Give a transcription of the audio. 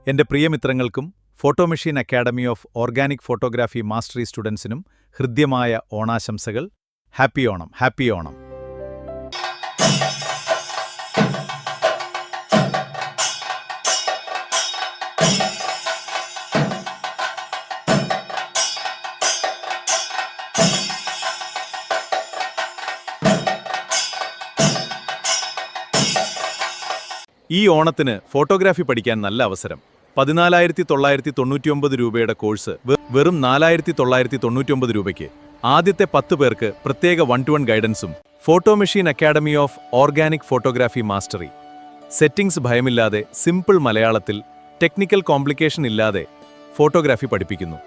എൻ്റെ പ്രിയമിത്രങ്ങൾക്കും photo machine academy of organic photography mastery സ്റ്റുഡൻസിനും ഹൃദ്യമായ ഓണാശംസകൾ. Happy Onam, happy Onam. ഈ ഓണത്തിന് ഫോട്ടോഗ്രാഫി പഠിക്കാൻ നല്ല അവസരം. 14,999 രൂപയുടെ കോഴ്സ് വെറും 4,999 രൂപയ്ക്ക് ആദ്യത്തെ 10 പേർക്ക് പ്രത്യേക 1-to-1 ഗൈഡൻസും. Photo machine academy of organic photography mastery. Settings ഭയമില്ലാതെ സിമ്പിൾ മലയാളത്തിൽ ടെക്നിക്കൽ കോംപ്ലിക്കേഷൻ ഇല്ലാതെ ഫോട്ടോഗ്രാഫി പഠിപ്പിക്കുന്നു.